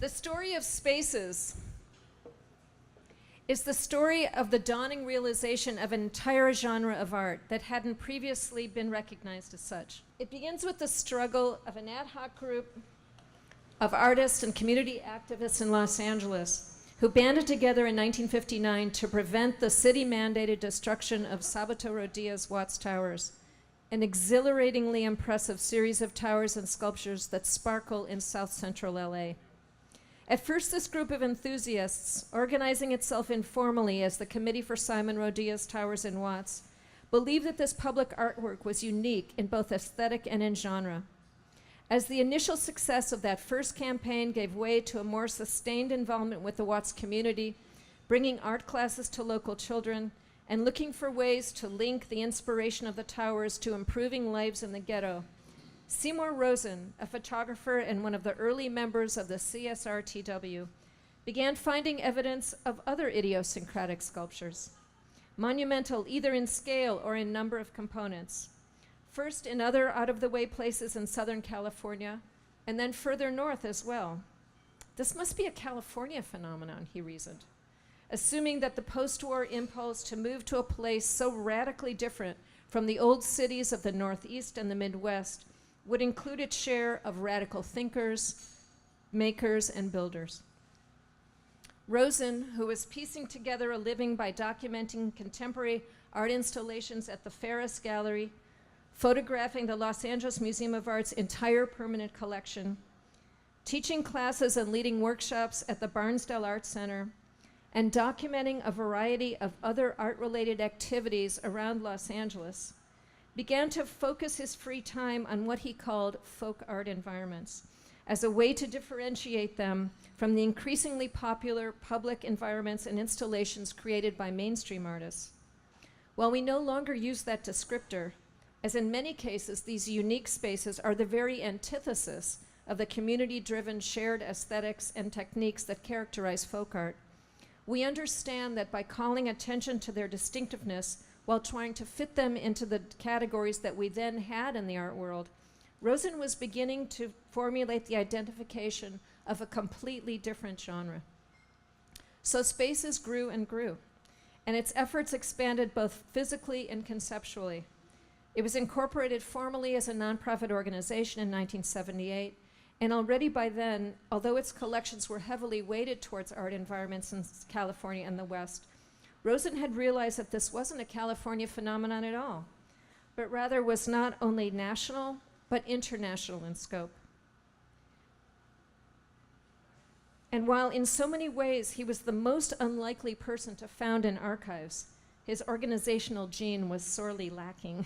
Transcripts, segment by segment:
The story of spaces is the story of the dawning realization of an entire genre of art that hadn't previously been recognized as such. It begins with the struggle of an ad hoc group of artists and community activists in Los Angeles who banded together in 1959 to prevent the city-mandated destruction of Salvatore Diaz Watts Towers, an exhilaratingly impressive series of towers and sculptures that sparkle in South Central LA. At first, this group of enthusiasts, organizing itself informally as the Committee for Simon Rodia's Towers in Watts, believed that this public artwork was unique in both aesthetic and in genre. As the initial success of that first campaign gave way to a more sustained involvement with the Watts community, bringing art classes to local children, and looking for ways to link the inspiration of the towers to improving lives in the ghetto, Seymour Rosen, a photographer and one of the early members of the CSRTW, began finding evidence of other idiosyncratic sculptures, monumental either in scale or in number of components, first in other out-of-the-way places in Southern California, and then further north as well. This must be a California phenomenon, he reasoned, assuming that the post-war impulse to move to a place so radically different from the old cities of the Northeast and the Midwest would include its share of radical thinkers, makers, and builders. Rosen, who was piecing together a living by documenting contemporary art installations at the Ferris Gallery, photographing the Los Angeles Museum of Art's entire permanent collection, teaching classes and leading workshops at the Barnsdall Art Center, and documenting a variety of other art-related activities around Los Angeles, began to focus his free time on what he called folk art environments as a way to differentiate them from the increasingly popular public environments and installations created by mainstream artists. While we no longer use that descriptor, as in many cases these unique spaces are the very antithesis of the community-driven shared aesthetics and techniques that characterize folk art, we understand that by calling attention to their distinctiveness while trying to fit them into the categories that we then had in the art world, Rosen was beginning to formulate the identification of a completely different genre. So Spaces grew and grew, and its efforts expanded both physically and conceptually. It was incorporated formally as a nonprofit organization in 1978, and already by then, although its collections were heavily weighted towards art environments in California and the West, Rosen had realized that this wasn't a California phenomenon at all, but rather was not only national, but international in scope. And while in so many ways he was the most unlikely person to found an archives, his organizational gene was sorely lacking.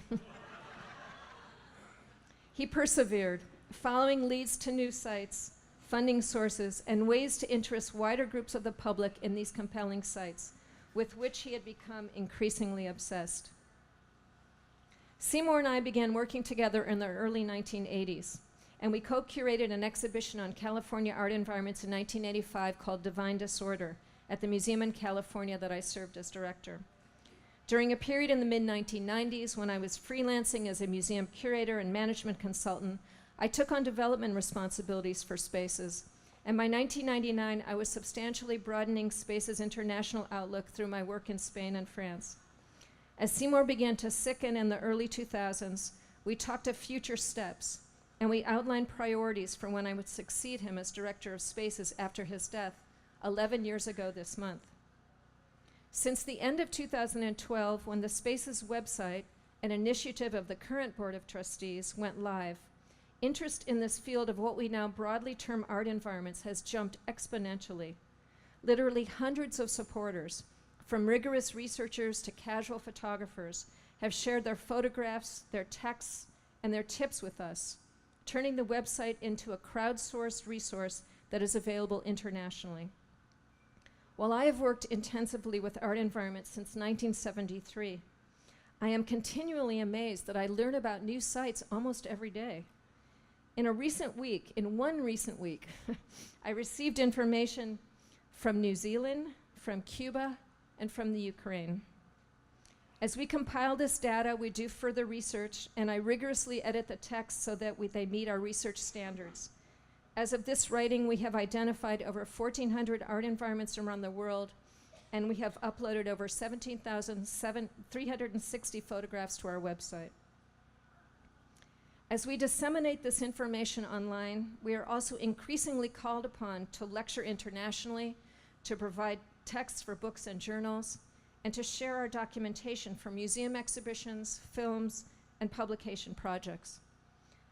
He persevered, following leads to new sites, funding sources, and ways to interest wider groups of the public in these compelling sites, with which he had become increasingly obsessed. Seymour and I began working together in the early 1980s, and we co-curated an exhibition on California art environments in 1985 called Divine Disorder at the museum in California that I served as director. During a period in the mid-1990s when I was freelancing as a museum curator and management consultant, I took on development responsibilities for Spaces, and by 1999, I was substantially broadening Spaces' international outlook through my work in Spain and France. As Seymour began to sicken in the early 2000s, we talked of future steps, and we outlined priorities for when I would succeed him as director of Spaces after his death 11 years ago this month. Since the end of 2012, when the Spaces website, an initiative of the current Board of Trustees, went live, interest in this field of what we now broadly term art environments has jumped exponentially. Literally hundreds of supporters, from rigorous researchers to casual photographers, have shared their photographs, their texts, and their tips with us, turning the website into a crowdsourced resource that is available internationally. While I have worked intensively with art environments since 1973, I am continually amazed that I learn about new sites almost every day. In one recent week, I received information from New Zealand, from Cuba, and from the Ukraine. As we compile this data, we do further research, and I rigorously edit the text so that they meet our research standards. As of this writing, we have identified over 1,400 art environments around the world, and we have uploaded over 17,360 photographs to our website. As we disseminate this information online, we are also increasingly called upon to lecture internationally, to provide texts for books and journals, and to share our documentation for museum exhibitions, films, and publication projects.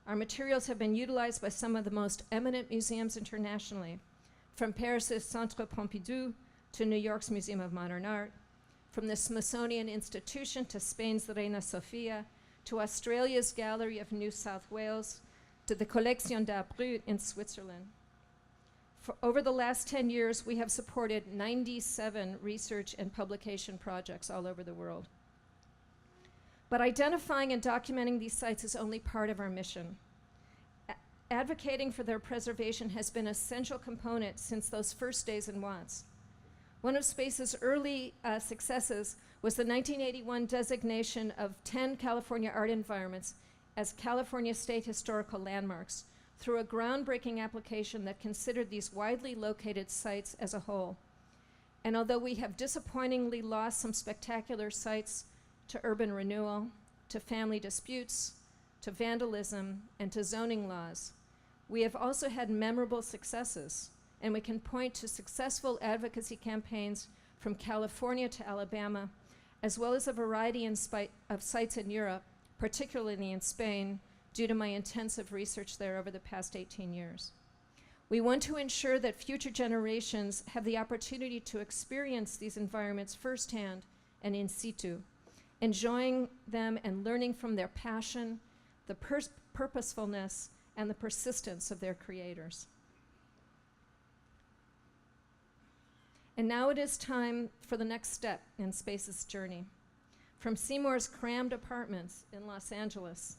Our materials have been utilized by some of the most eminent museums internationally, from Paris's Centre Pompidou to New York's Museum of Modern Art, from the Smithsonian Institution to Spain's Reina Sofia, to Australia's Gallery of New South Wales, to the Collection d'Art Brut in Switzerland. For over the last 10 years, we have supported 97 research and publication projects all over the world. But identifying and documenting these sites is only part of our mission. Advocating for their preservation has been an essential component since those first days in Watts. One of Space's early successes was the 1981 designation of 10 California art environments as California State Historical Landmarks through a groundbreaking application that considered these widely located sites as a whole. And although we have disappointingly lost some spectacular sites to urban renewal, to family disputes, to vandalism, and to zoning laws, we have also had memorable successes, and we can point to successful advocacy campaigns from California to Alabama, as well as a variety of sites in Europe, particularly in Spain, due to my intensive research there over the past 18 years. We want to ensure that future generations have the opportunity to experience these environments firsthand and in situ, enjoying them and learning from their passion, the purposefulness, and the persistence of their creators. And now it is time for the next step in Space's journey. From Seymour's crammed apartments in Los Angeles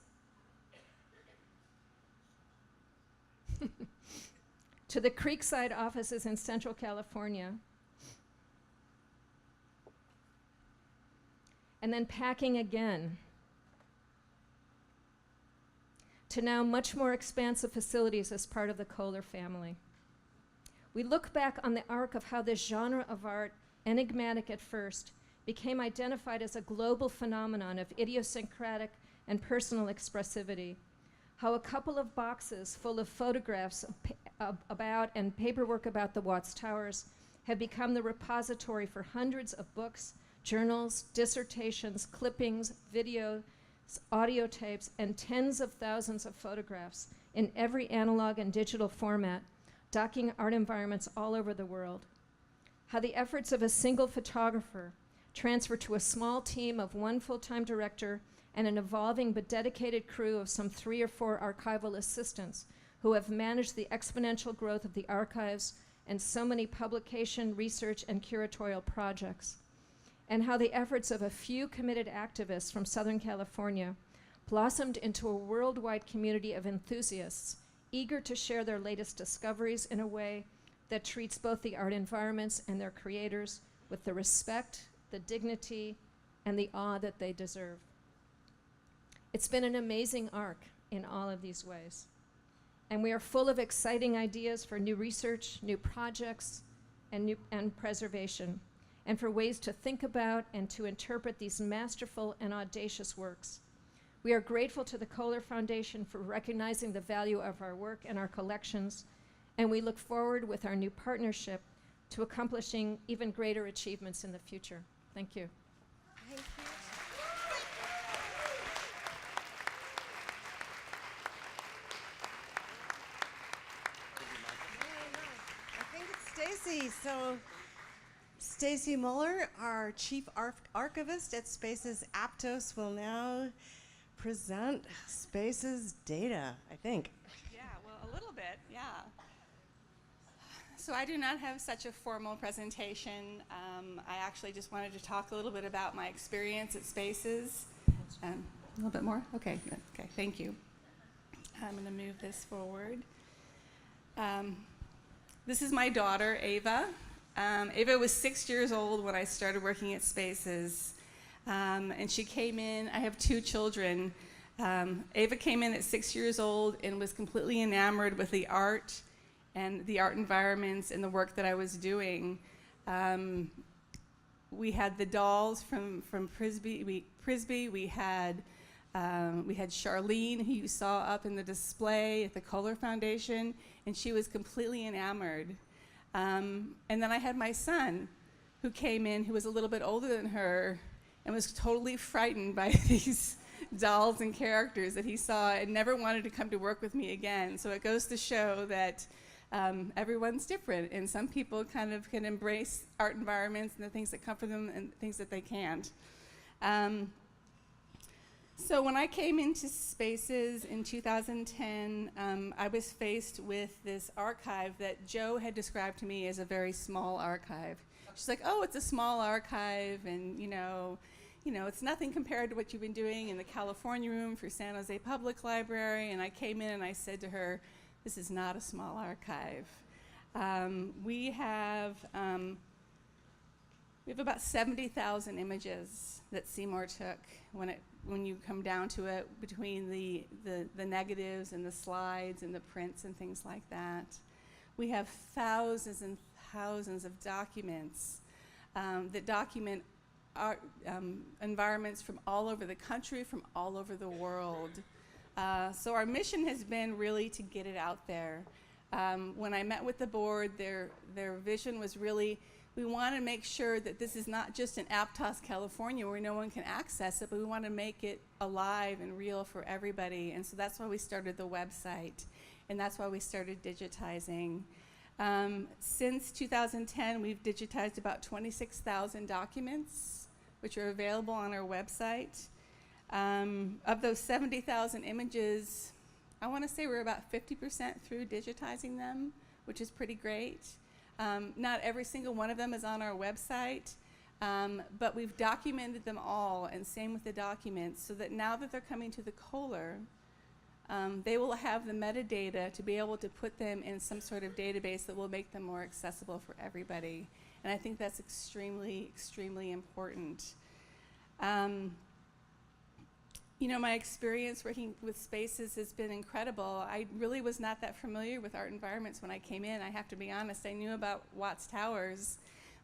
to the Creekside offices in Central California, and then packing again, to now much more expansive facilities as part of the Kohler family. We look back on the arc of how this genre of art, enigmatic at first, became identified as a global phenomenon of idiosyncratic and personal expressivity. How a couple of boxes full of photographs about and paperwork about the Watts Towers have become the repository for hundreds of books, journals, dissertations, clippings, videos, audio tapes, and tens of thousands of photographs in every analog and digital format, docking art environments all over the world. How the efforts of a single photographer transfer to a small team of one full-time director and an evolving but dedicated crew of some 3 or 4 archival assistants who have managed the exponential growth of the archives and so many publication, research, and curatorial projects. And how the efforts of a few committed activists from Southern California blossomed into a worldwide community of enthusiasts eager to share their latest discoveries in a way that treats both the art environments and their creators with the respect, the dignity, and the awe that they deserve. It's been an amazing arc in all of these ways. And we are full of exciting ideas for new research, new projects, and preservation, and for ways to think about and to interpret these masterful and audacious works. We are grateful to the Kohler Foundation for recognizing the value of our work and our collections, and we look forward with our new partnership to accomplishing even greater achievements in the future. Thank you. Thank you. I think it's Stacy. So Stacy Muller, our chief archivist at Spaces Aptos, will now present Spaces data, I think. Yeah, well, a little bit, yeah. So I do not have such a formal presentation. I actually just wanted to talk a little bit about my experience at Spaces. A little bit more? Okay, good. Okay, thank you. I'm going to move this forward. This is my daughter, Ava. Ava was 6 years old when I started working at Spaces. And she came in, I have 2 children. Ava came in at 6 years old and was completely enamored with the art and the art environments and the work that I was doing. We had the dolls from Prisby. We had Charlene, who you saw up in the display at the Kohler Foundation, and she was completely enamored. And then I had my son, who came in, who was a little bit older than her, and was totally frightened by these dolls and characters that he saw and never wanted to come to work with me again. So it goes to show that everyone's different, and some people kind of can embrace art environments and the things that come from them and things that they can't. So when I came into Spaces in 2010, I was faced with this archive that Joe had described to me as a very small archive. She's like, oh, it's a small archive, and you know, it's nothing compared to what you've been doing in the California room for San Jose Public Library. And I came in and I said to her, this is not a small archive. We have about 70,000 images that Seymour took when you come down to it, between the negatives and the slides and the prints and things like that. We have thousands and thousands of documents that document art environments from all over the country, from all over the world. So our mission has been really to get it out there. When I met with the board, their vision was really, we want to make sure that this is not just in Aptos, California, where no one can access it, but we want to make it alive and real for everybody. And so that's why we started the website, and that's why we started digitizing. Since 2010, we've digitized about 26,000 documents, which are available on our website. Of those 70,000 images, I want to say we're about 50% through digitizing them, which is pretty great. Not every single one of them is on our website, but we've documented them all, and same with the documents, so that now that they're coming to the Kohler, they will have the metadata to be able to put them in some sort of database that will make them more accessible for everybody. And I think that's extremely, extremely important. You know, my experience working with Spaces has been incredible. I really was not that familiar with art environments when I came in. I have to be honest, I knew about Watts Towers,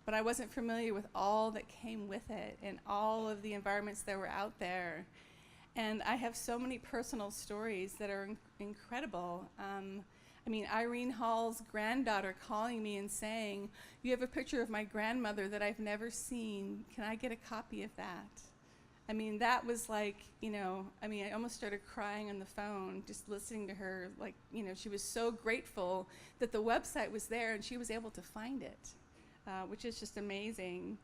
but I wasn't familiar with all that came with it and all of the environments that were out there. And I have so many personal stories that are incredible. I mean, Irene Hall's granddaughter calling me and saying, you have a picture of my grandmother that I've never seen. Can I get a copy of that? I mean, that was like, you know, I mean, I almost started crying on the phone just listening to her. Like, you know, she was so grateful that the website was there and she was able to find it, which is just amazing.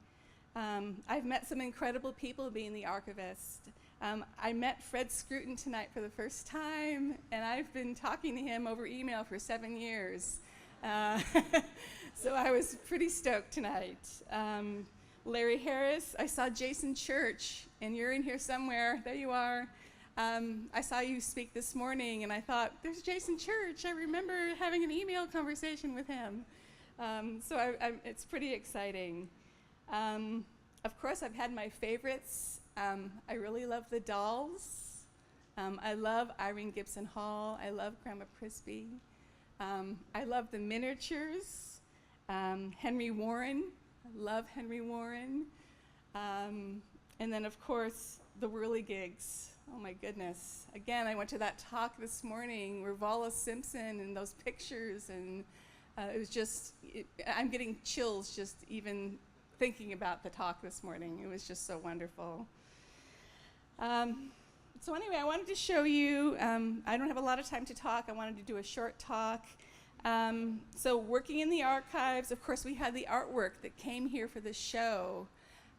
I've met some incredible people being the archivist. I met Fred Scruton tonight for the first time, and I've been talking to him over email for 7 years. So I was pretty stoked tonight. Larry Harris, I saw Jason Church, and you're in here somewhere. There you are. I saw you speak this morning, and I thought, there's Jason Church. I remember having an email conversation with him. So it's pretty exciting. Of course, I've had my favorites. I really love the dolls. I love Irene Gibson Hall. I love Grandma Prisby. I love the miniatures. Henry Warren. I love Henry Warren. And then, of course, the whirligigs. Oh, my goodness. Again, I went to that talk this morning where Vala Simpson and those pictures, and it was just, I'm getting chills just even thinking about the talk this morning. It was just so wonderful. So anyway, I wanted to show you, I don't have a lot of time to talk. I wanted to do a short talk. So working in the archives, of course, we had the artwork that came here for the show.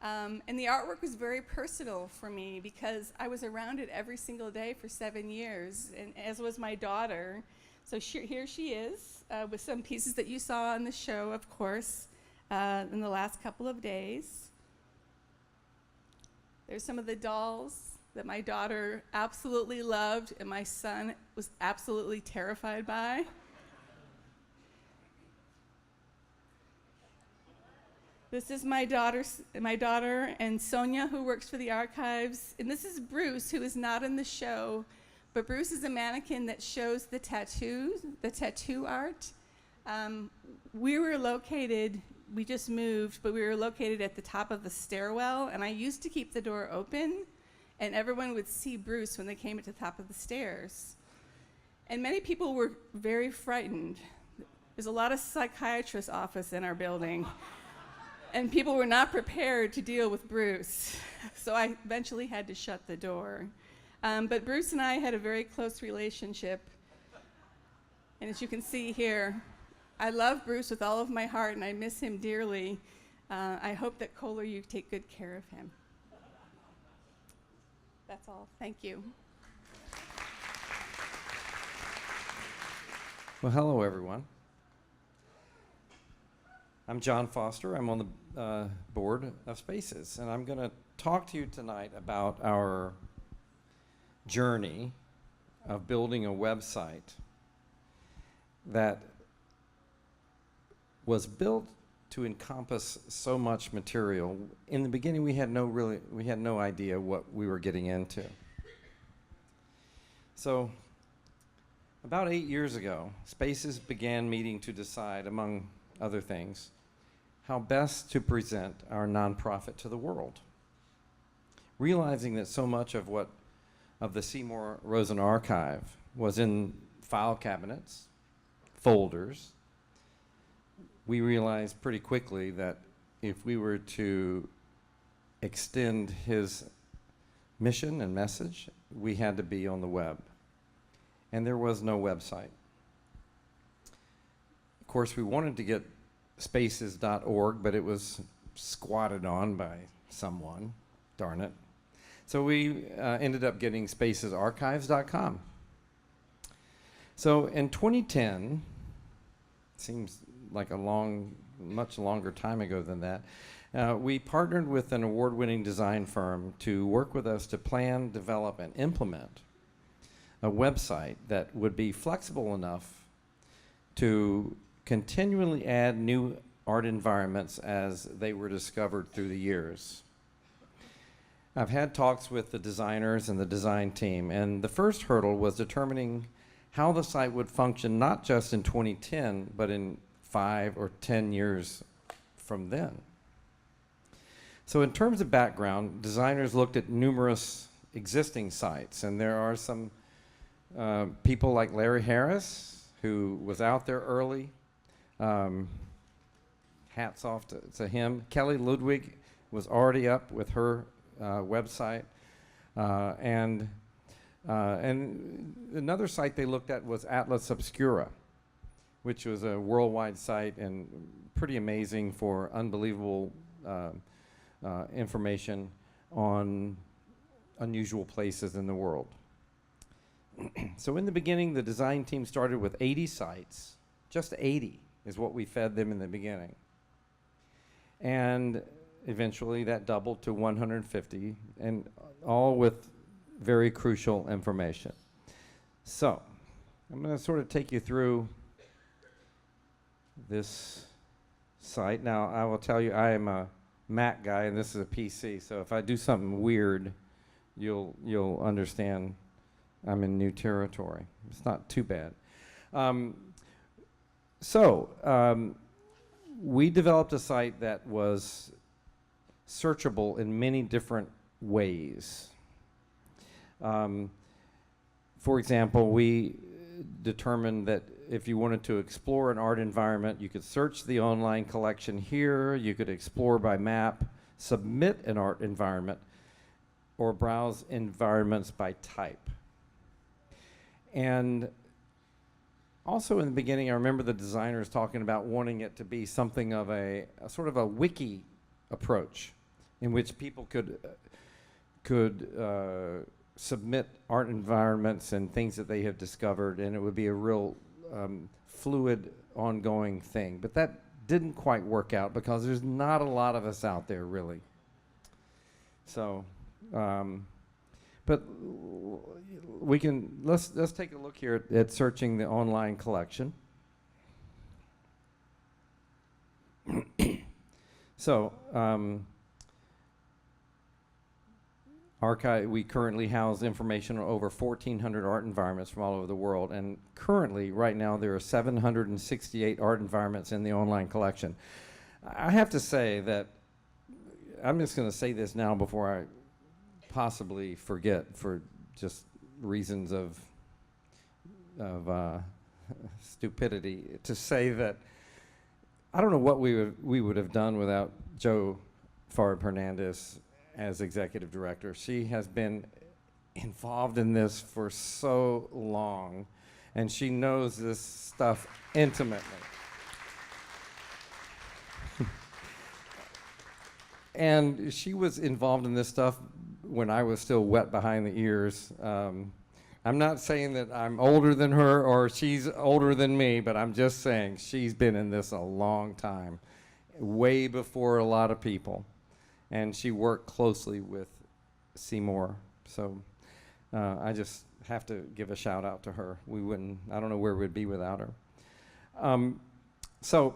And the artwork was very personal for me because I was around it every single day for 7 years, and as was my daughter. So here she is with some pieces that you saw on the show, of course, in the last couple of days. There's some of the dolls that my daughter absolutely loved and my son was absolutely terrified by. This is my daughter and Sonia, who works for the archives. And this is Bruce, who is not in the show, but Bruce is a mannequin that shows the tattoos, the tattoo art. We were located, we just moved, but we were located at the top of the stairwell, and I used to keep the door open, and everyone would see Bruce when they came to the top of the stairs. And many people were very frightened. There's a lot of psychiatrist's office in our building, and people were not prepared to deal with Bruce. So I eventually had to shut the door. But Bruce and I had a very close relationship. And as you can see here, I love Bruce with all of my heart, and I miss him dearly. I hope that Kohler, you take good care of him. That's all. Thank you. Well, hello, everyone. I'm John Foster. I'm on the board of Spaces, and I'm going to talk to you tonight about our journey of building a website that was built to encompass so much material. In the beginning, we had no idea what we were getting into. So, about 8 years ago, Spaces began meeting to decide, among other things, how best to present our nonprofit to the world. Realizing that so much of the Seymour Rosen archive was in file cabinets, folders, we realized pretty quickly that if we were to extend his mission and message, we had to be on the web. And there was no website. Of course, we wanted to get spaces.org, but it was squatted on by someone, darn it. So we ended up getting spacesarchives.com. So in 2010, seems like much longer time ago than that, we partnered with an award-winning design firm to work with us to plan, develop, and implement a website that would be flexible enough to continually add new art environments as they were discovered through the years. I've had talks with the designers and the design team, and the first hurdle was determining how the site would function not just in 2010, but in 5 or 10 years from then. So in terms of background, designers looked at numerous existing sites, and there are some people like Larry Harris, who was out there early. Hats off to him. Kelly Ludwig was already up with her website. And another site they looked at was Atlas Obscura, which was a worldwide site and pretty amazing for unbelievable information on unusual places in the world. So in the beginning, the design team started with 80 sites. Just 80 is what we fed them in the beginning. And eventually that doubled to 150, and all with very crucial information. So I'm going to sort of take you through this site. Now, I will tell you, I am a Mac guy, and this is a PC, so if I do something weird, you'll understand I'm in new territory. It's not too bad. We developed a site that was searchable in many different ways. For example, we determined that if you wanted to explore an art environment, you could search the online collection here, you could explore by map, submit an art environment, or browse environments by type. And also in the beginning, I remember the designers talking about wanting it to be something of a sort of a wiki approach in which people could submit art environments and things that they have discovered, and it would be a real fluid, ongoing thing. But that didn't quite work out because there's not a lot of us out there, really. So, but let's take a look here at searching the online collection. So archive. We currently house information on over 1,400 art environments from all over the world, and currently, right now, there are 768 art environments in the online collection. I have to say that I'm just going to say this now before I possibly forget, for just reasons of stupidity, to say that I don't know what we would have done without Joe Farb Hernandez as executive director. She has been involved in this for so long, and she knows this stuff intimately. And she was involved in this stuff when I was still wet behind the ears. I'm not saying that I'm older than her or she's older than me, but I'm just saying she's been in this a long time, way before a lot of people. And she worked closely with Seymour. So I just have to give a shout out to her. I don't know where we'd be without her. So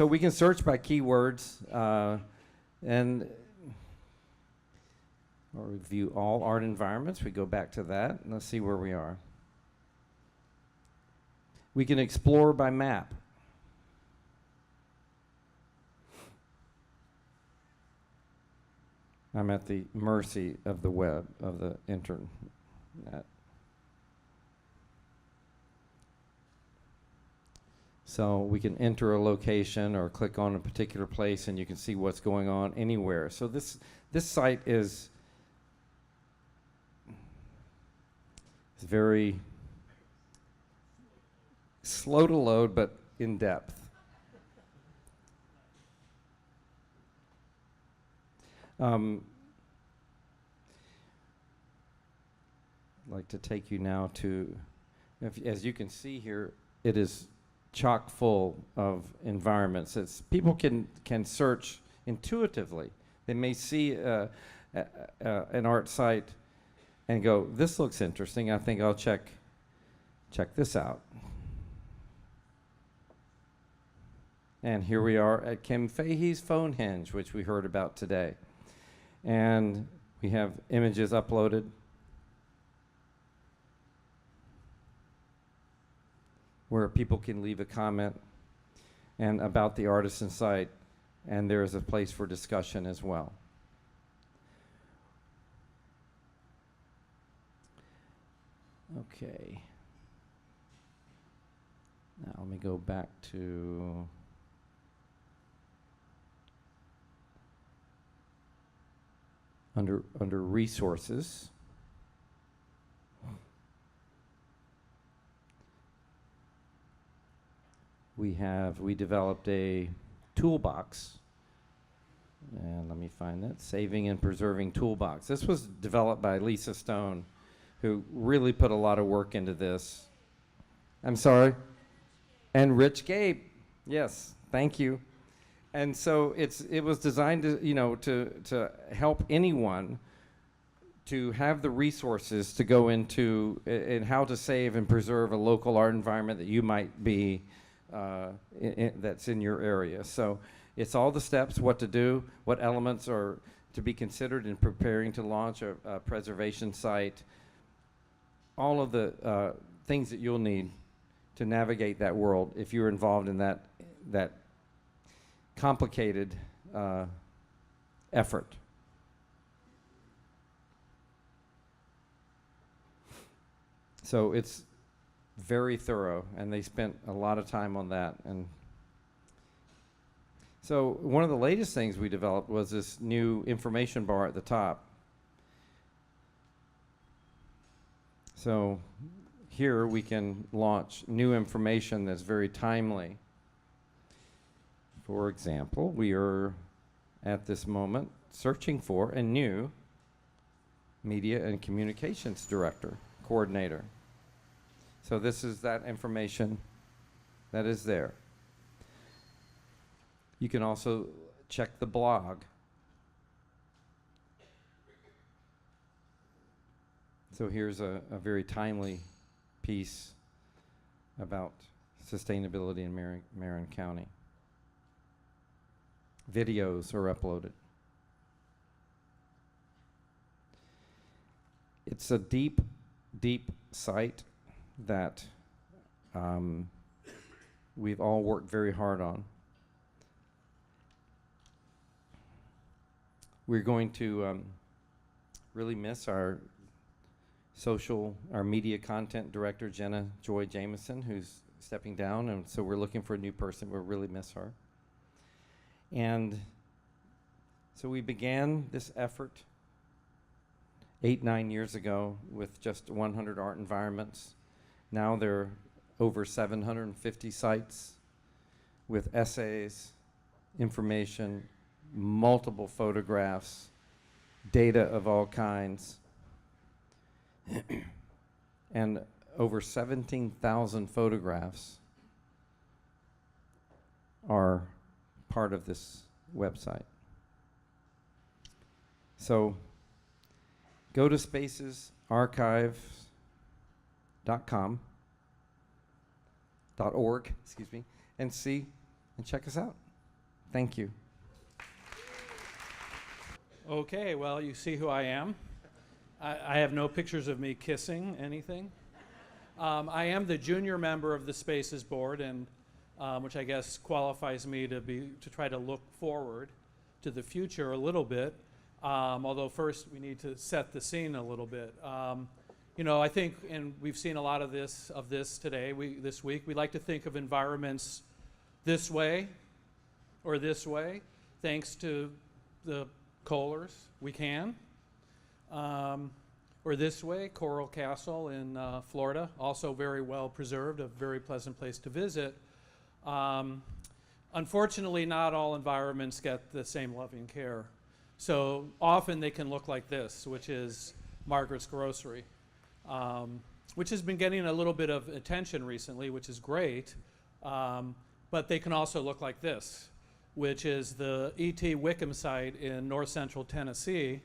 we can search by keywords and or review all art environments. We go back to that, and let's see where we are. We can explore by map. I'm at the mercy of the web, of the internet. So we can enter a location or click on a particular place, and you can see what's going on anywhere. So this site is very slow to load, but in depth. I'd like to take you now to, as you can see here, it is chock full of environments. People can search intuitively. They may see an art site and go, this looks interesting. I think I'll check this out. And here we are at Kim Fahey's Phonehenge, which we heard about today. And we have images uploaded. Where people can leave a comment and about the artisan site, and there is a place for discussion as well. Okay. Now let me go back to under resources. We developed a toolbox, and let me find that, Saving and Preserving Toolbox. This was developed by Lisa Stone, who really put a lot of work into this. I'm sorry? And Rich Gabe. Yes, thank you. And so it was designed to help anyone to have the resources to go into and how to save and preserve a local art environment that you might be that's in your area. So it's all the steps, what to do, what elements are to be considered in preparing to launch a preservation site, all of the things that you'll need to navigate that world if you're involved in that complicated effort. So it's very thorough, and they spent a lot of time on that. And so one of the latest things we developed was this new information bar at the top. So here we can launch new information that's very timely. For example, we are at this moment searching for a new media and communications director, coordinator. So this is that information that is there. You can also check the blog. So here's a very timely piece about sustainability in Marin County. Videos are uploaded. It's a deep, deep site that we've all worked very hard on. We're going to really miss our media content director, Jenna Joy Jameson, who's stepping down, and so we're looking for a new person. We'll really miss her. And so we began this effort 8-9 years ago with just 100 art environments. Now there are over 750 sites with essays, information, multiple photographs, data of all kinds, and over 17,000 photographs are part of this website. So go to spacesarchive.com, .org, excuse me, and see and check us out. Thank you. Okay, well, you see who I am. I have no pictures of me kissing anything. I am the junior member of the Spaces Board, and which I guess qualifies me to try to look forward to the future a little bit. Although first we need to set the scene a little bit. I think, and we've seen a lot of this today, this week. We like to think of environments this way or this way, thanks to the Kohlers. We can. Or this way, Coral Castle in Florida, also very well preserved, a very pleasant place to visit. Unfortunately, not all environments get the same loving care. So often they can look like this, which is Margaret's Grocery, which has been getting a little bit of attention recently, which is great. But they can also look like this, which is the E.T. Wickham site in north central Tennessee,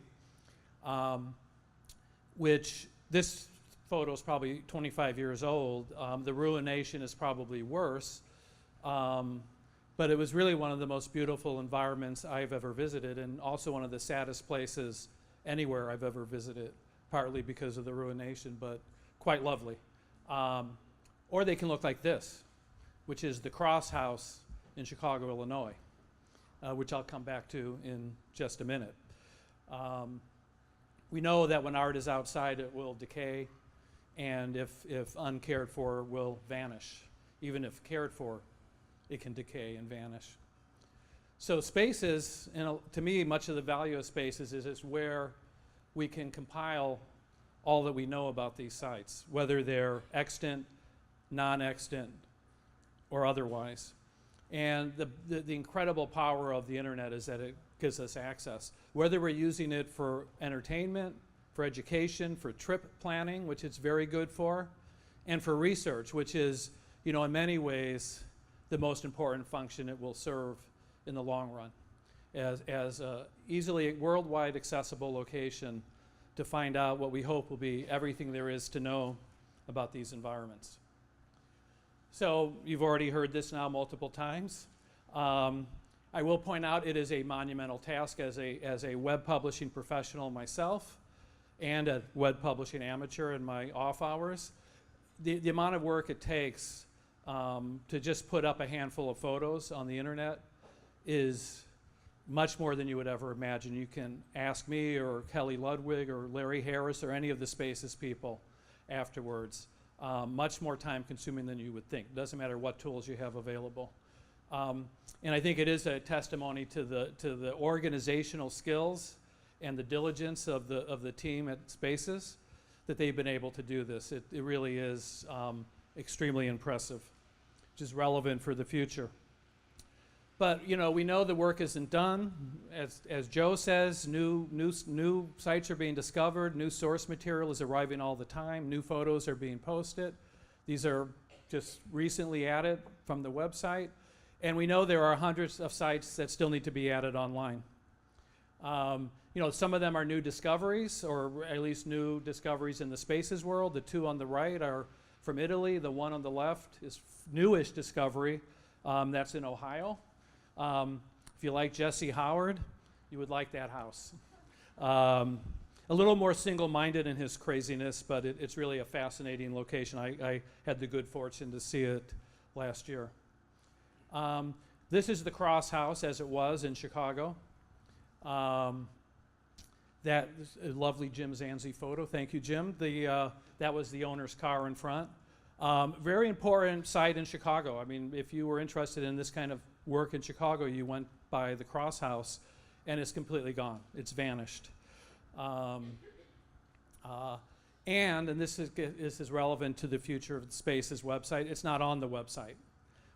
which this photo is probably 25 years old. The ruination is probably worse. But it was really one of the most beautiful environments I've ever visited, and also one of the saddest places anywhere I've ever visited, partly because of the ruination, but quite lovely. Or they can look like this, which is the Cross House in Chicago, Illinois, which I'll come back to in just a minute. We know that when art is outside, it will decay, and if uncared for, will vanish. Even if cared for, it can decay and vanish. So spaces, to me, much of the value of spaces is where we can compile all that we know about these sites, whether they're extant, non-extant, or otherwise. And the incredible power of the internet is that it gives us access. Whether we're using it for entertainment, for education, for trip planning, which it's very good for, and for research, which is, in many ways, the most important function it will serve in the long run, as a easily worldwide accessible location to find out what we hope will be everything there is to know about these environments. So you've already heard this now multiple times. I will point out it is a monumental task as a web publishing professional myself and a web publishing amateur in my off hours. The amount of work it takes to just put up a handful of photos on the internet is much more than you would ever imagine. You can ask me or Kelly Ludwig or Larry Harris or any of the Spaces people afterwards. Much more time consuming than you would think. Doesn't matter what tools you have available. And I think it is a testimony to the organizational skills and the diligence of the team at Spaces that they've been able to do this. It really is extremely impressive, which is relevant for the future. But we know the work isn't done. As Joe says, new sites are being discovered, new source material is arriving all the time, new photos are being posted. These are just recently added from the website. And we know there are hundreds of sites that still need to be added online. Some of them are new discoveries, or at least new discoveries in the Spaces world. The two on the right are from Italy. The one on the left is newish discovery. That's in Ohio. If you like Jesse Howard, you would like that house. a little more single-minded in his craziness, but it's really a fascinating location. I had the good fortune to see it last year. This is the Cross House as it was in Chicago. That is a lovely Jim Zanzi photo. Thank you, Jim. That was the owner's car in front. Very important site in Chicago. I mean, if you were interested in this kind of work in Chicago, you went by the Cross House, and it's completely gone. It's vanished. And this is relevant to the future of the Spaces website. It's not on the website,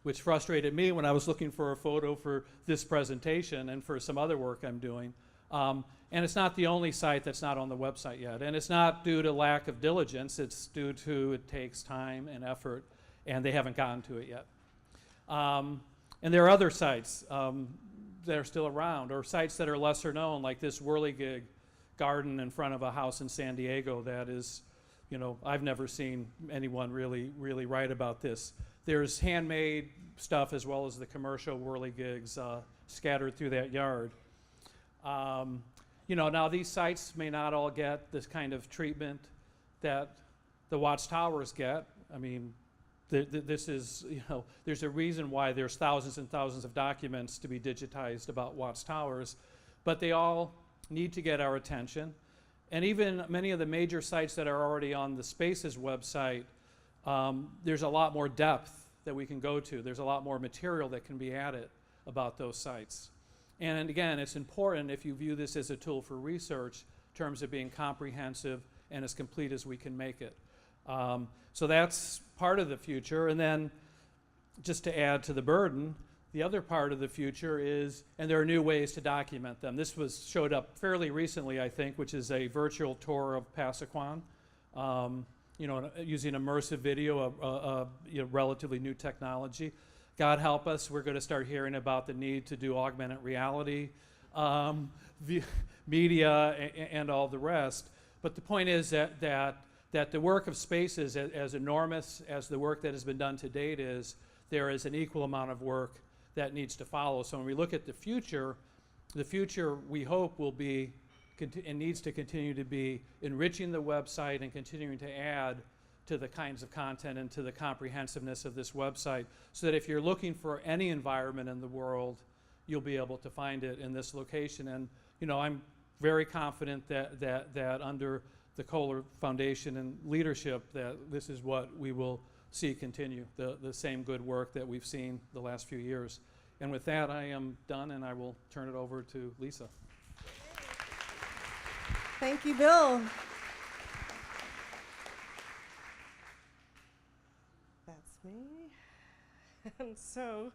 which frustrated me when I was looking for a photo for this presentation and for some other work I'm doing. And it's not the only site that's not on the website yet. And it's not due to lack of diligence. It's due to it takes time and effort, and they haven't gotten to it yet. And there are other sites that are still around, or sites that are lesser known, like this whirligig garden in front of a house in San Diego that is, you know, I've never seen anyone really write about this. There's handmade stuff as well as the commercial whirligigs scattered through that yard. You know, now these sites may not all get this kind of treatment that the watchtowers get. I mean, this is, you know, there's a reason why there's thousands and thousands of documents to be digitized about watchtowers, but they all need to get our attention. And even many of the major sites that are already on the Spaces website, there's a lot more depth that we can go to. There's a lot more material that can be added about those sites. And again, it's important if you view this as a tool for research in terms of being comprehensive and as complete as we can make it. So that's part of the future. And then just to add to the burden, the other part of the future is, and there are new ways to document them. This showed up fairly recently, I think, which is a virtual tour of Pasaquan. You know, using immersive video, you know, relatively new technology. God help us, we're going to start hearing about the need to do augmented reality, media, and all the rest. But the point is that the work of Spaces, as enormous as the work that has been done to date is, there is an equal amount of work that needs to follow. So when we look at the future we hope will be, and needs to continue to be, enriching the website and continuing to add to the kinds of content and to the comprehensiveness of this website, so that if you're looking for any environment in the world, you'll be able to find it in this location. And you know, I'm very confident that under the Kohler Foundation and leadership, that this is what we will see continue, the same good work that we've seen the last few years. And with that, I am done, and I will turn it over to Lisa. Thank you, Bill. That's me. And so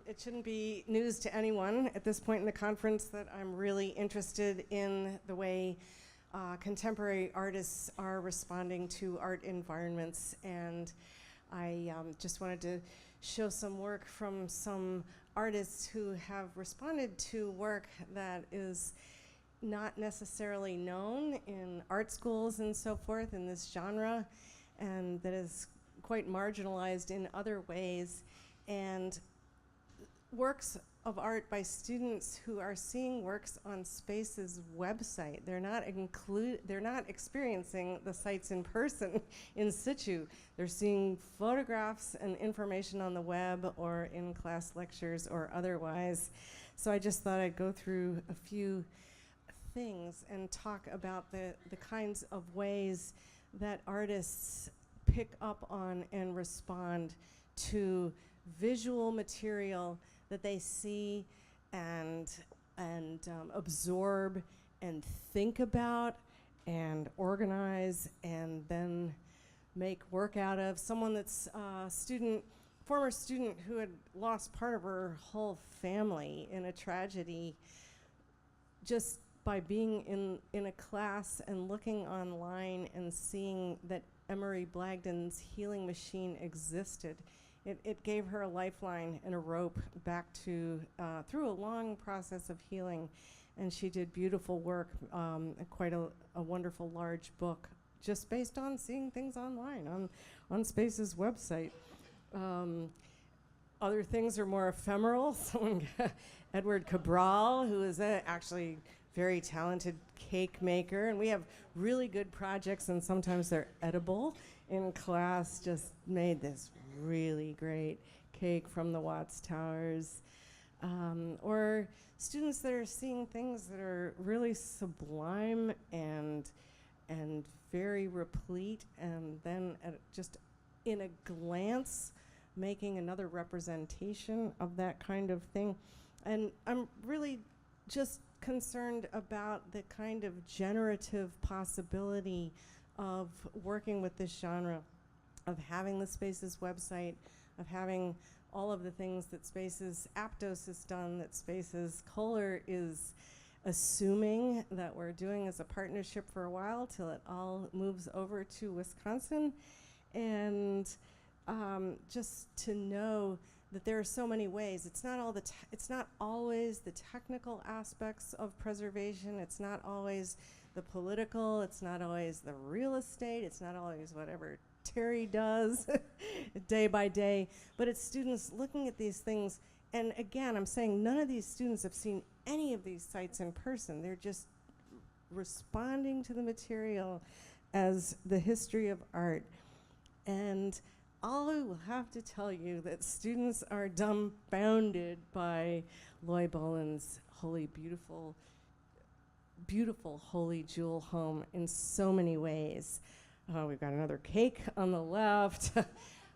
it shouldn't be news to anyone at this point in the conference that I'm really interested in the way contemporary artists are responding to art environments. And I just wanted to show some work from some artists who have responded to work that is not necessarily known in art schools and so forth in this genre, and that is quite marginalized in other ways. And works of art by students who are seeing works on Spaces website. They're not experiencing the sites in person in situ. They're seeing photographs and information on the web or in class lectures or otherwise. So I just thought I'd go through a few things and talk about the kinds of ways that artists pick up on and respond to visual material that they see and absorb and think about and organize and then make work out of. Someone that's a former student who had lost part of her whole family in a tragedy, just by being in a class and looking online and seeing that Emery Blagden's healing machine existed. It gave her a lifeline and a rope back to, through a long process of healing. And she did beautiful work, quite a wonderful large book, just based on seeing things online on Spaces website. Other things are more ephemeral. Edward Cabral, who is actually very talented cake maker, and we have really good projects, and sometimes they're edible. In class, just made this really great cake from the Watts Towers. Or students that are seeing things that are really sublime and very replete, and then just in a glance making another representation of that kind of thing. And I'm really just concerned about the kind of generative possibility of working with this genre, of having the Spaces website, of having all of the things that Spaces Aptos has done, that Spaces Kohler is assuming that we're doing as a partnership for a while till it all moves over to Wisconsin. And just to know that there are so many ways. It's not always the technical aspects of preservation. It's not always the political. It's not always the real estate. It's not always whatever Terry does day by day. But it's students looking at these things. And again, I'm saying none of these students have seen any of these sites in person. They're just responding to the material as the history of art. And I will have to tell you that students are dumbfounded by Loy Boland's Holy Beautiful, beautiful Holy Jewel home in so many ways. We've got another cake on the left.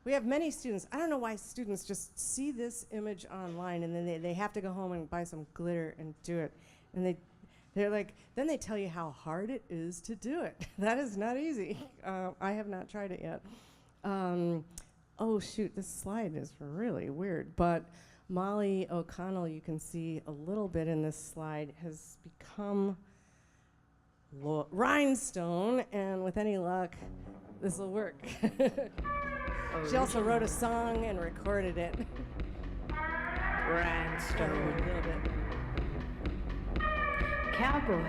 We have many students. I don't know why students just see this image online and then they have to go home and buy some glitter and do it. And they're like, then they tell you how hard it is to do it. That is not easy. I have not tried it yet. Oh shoot, this slide is really weird. But Molly O'Connell, you can see a little bit in this slide, has become Rhinestone, and with any luck, this will work. She also wrote a song and recorded it. Rhinestone. A little bit. Cowboy.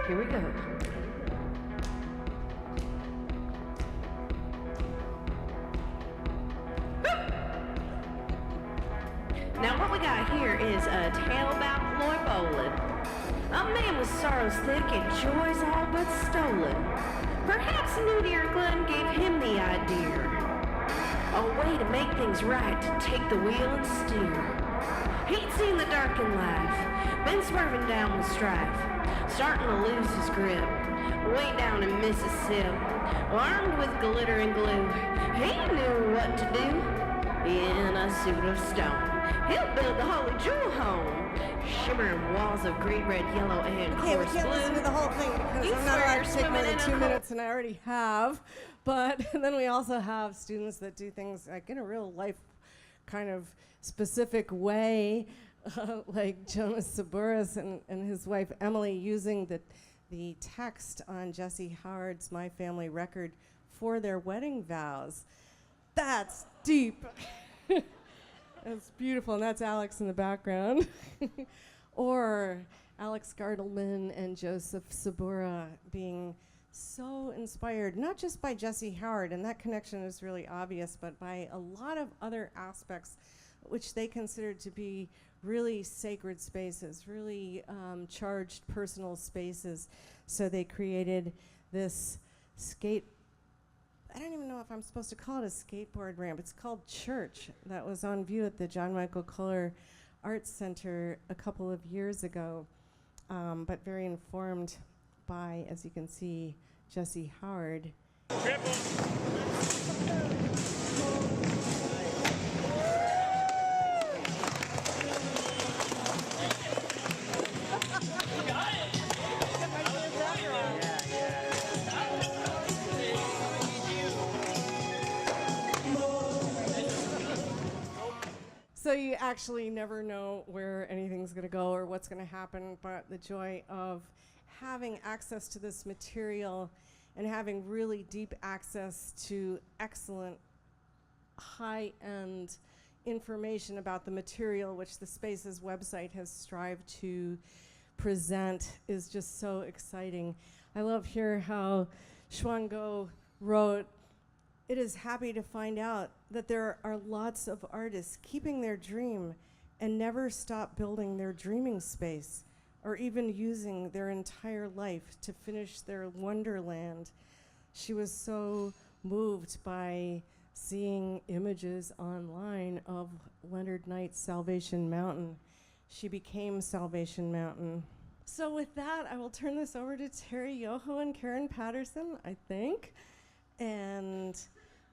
Here we go. Now what we got here is a tale about Loy Boland. A man with sorrows thick and joys all but stolen. Perhaps Newdeer Glen gave him the idea. A way to make things right, to take the wheel and steer. He'd seen the darkened life, been swerving down with strife, starting to lose his grip, way down in Mississippi. Armed with glitter and glue, he knew what to do in a suit of stone. He'll build the Holy Jewel home, shimmering walls of green, red, yellow, and Okay, we coarse can't blue. listen to the whole thing because You I'm not swear allowed you're to take more swimming than in a 2 whole- minutes, and I already have. But then we also have students that do things like in a real life kind of specific way, like Jonas Saburis and his wife Emily using the text on Jesse Howard's My Family record for their wedding vows. That's deep. That's beautiful, and that's Alex in the background. Or Alex Gardelman and Joseph Sabura being so inspired, not just by Jesse Howard, and that connection is really obvious, but by a lot of other aspects which they considered to be really sacred spaces, really charged personal spaces. So they created this I don't even know if I'm supposed to call it a skateboard ramp. It's called Church. That was on view at the John Michael Kohler Arts Center a couple of years ago, but very informed by, as you can see, Jesse Howard. So you actually never know where anything's going to go or what's going to happen, but the joy of having access to this material and having really deep access to excellent high-end information about the material which the Spaces website has strived to present is just so exciting. I love here how Xuan Go wrote, "It is happy to find out that there are lots of artists keeping their dream and never stop building their dreaming space or even using their entire life to finish their wonderland. She was so moved by seeing images online of Leonard Knight's Salvation Mountain. She became Salvation Mountain. So with that, I will turn this over to Terry Yoho and Karen Patterson, I think. And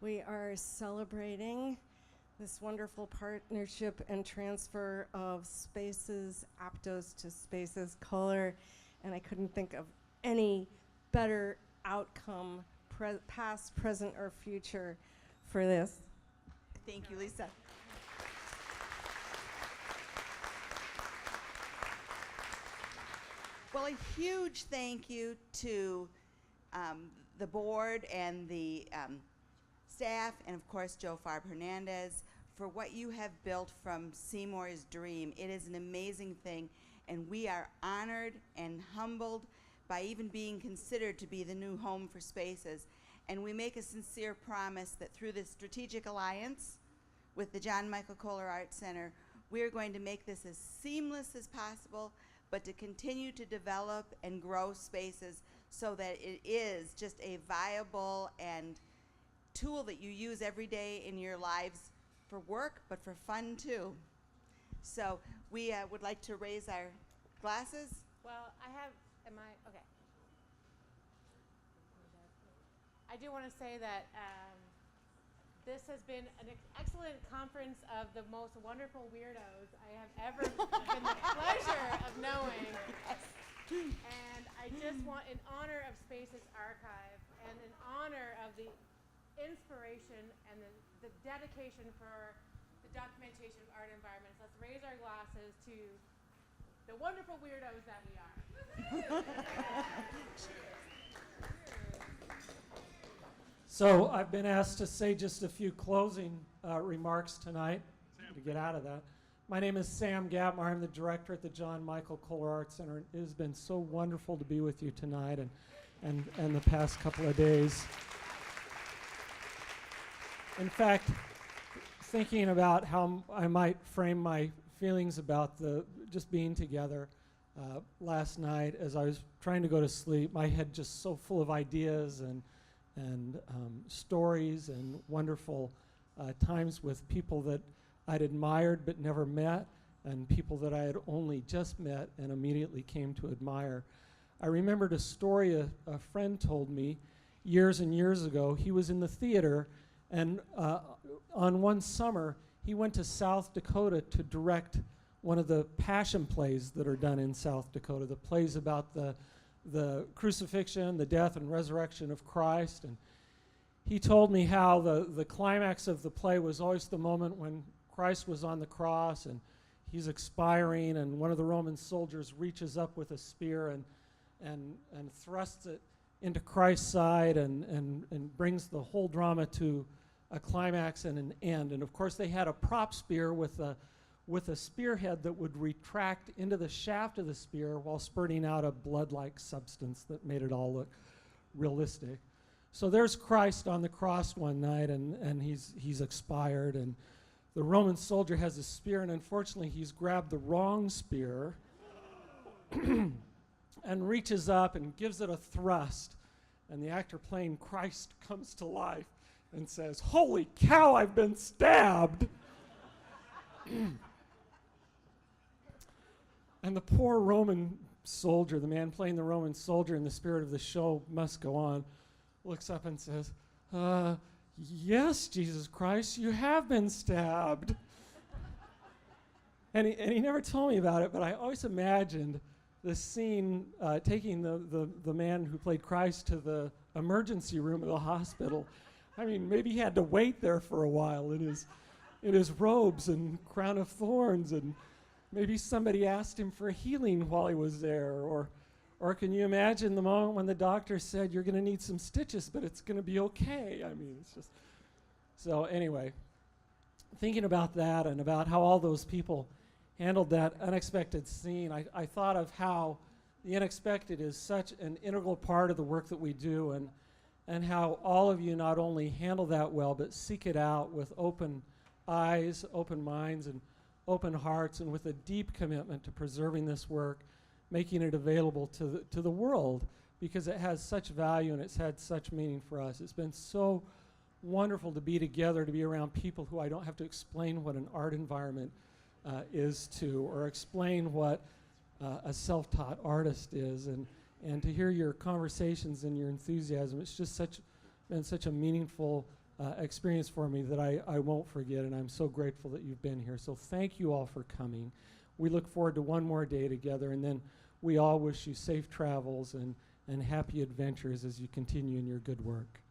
we are celebrating this wonderful partnership and transfer of Spaces Aptos to Spaces Color. And I couldn't think of any better outcome, past, present, or future for this. Thank you, Lisa. Well, a huge thank you to the board and the staff, and of course Joe Farb Hernandez, for what you have built from Seymour's dream. It is an amazing thing, and we are honored and humbled by even being considered to be the new home for Spaces. And we make a sincere promise that through this strategic alliance with the John Michael Kohler Art Center, we are going to make this as seamless as possible, but to continue to develop and grow Spaces so that it is just a viable and tool that you use every day in your lives for work, but for fun too. So we would like to raise our glasses. Well, okay. I do want to say that this has been an excellent conference of the most wonderful weirdos I have ever been the pleasure of knowing. Yes. And I just want, in honor of Spaces Archive and in honor of the inspiration and the dedication for the documentation of art environments, let's raise our glasses to the wonderful weirdos that we are. So I've been asked to say just a few closing remarks tonight to get out of that. My name is Sam Gatmar. I'm the director at the John Michael Kohler Art Center. It has been so wonderful to be with you tonight and the past couple of days. In fact, thinking about how I might frame my feelings about just being together last night as I was trying to go to sleep, my head just so full of ideas and stories and wonderful times with people that I'd admired but never met, and people that I had only just met and immediately came to admire. I remembered a story a friend told me years and years ago. He was in the theater, and on one summer, he went to South Dakota to direct one of the passion plays that are done in South Dakota, the plays about the crucifixion, the death and resurrection of Christ. And he told me how the climax of the play was always the moment when Christ was on the cross and he's expiring, and one of the Roman soldiers reaches up with a spear and thrusts it into Christ's side and brings the whole drama to a climax and an end. And of course they had a prop spear with a spearhead that would retract into the shaft of the spear while spurting out a blood-like substance that made it all look realistic. So there's Christ on the cross one night, and he's expired, and the Roman soldier has a spear, and unfortunately he's grabbed the wrong spear and reaches up and gives it a thrust, and the actor playing Christ comes to life and says, "Holy cow, I've been stabbed!" And the poor Roman soldier, the man playing the Roman soldier in the spirit of the show must go on, looks up and says, "Yes, Jesus Christ, you have been stabbed." And he never told me about it, but I always imagined the scene taking the man who played Christ to the emergency room of the hospital. I mean, maybe he had to wait there for a while in his robes and crown of thorns, and maybe somebody asked him for healing while he was there, or can you imagine the moment when the doctor said, "You're going to need some stitches, but it's going to be okay"? I mean, it's just... So anyway, thinking about that and about how all those people handled that unexpected scene, I thought of how the unexpected is such an integral part of the work that we do, and how all of you not only handle that well, but seek it out with open eyes, open minds, and open hearts and with a deep commitment to preserving this work, making it available to the world, because it has such value and it's had such meaning for us. It's been so wonderful to be together, to be around people who I don't have to explain what an art environment is to, or explain what a self-taught artist is, and to hear your conversations and your enthusiasm. It's just been such a meaningful experience for me that I won't forget, and I'm so grateful that you've been here. So thank you all for coming. We look forward to one more day together, and then we all wish you safe travels and happy adventures as you continue in your good work.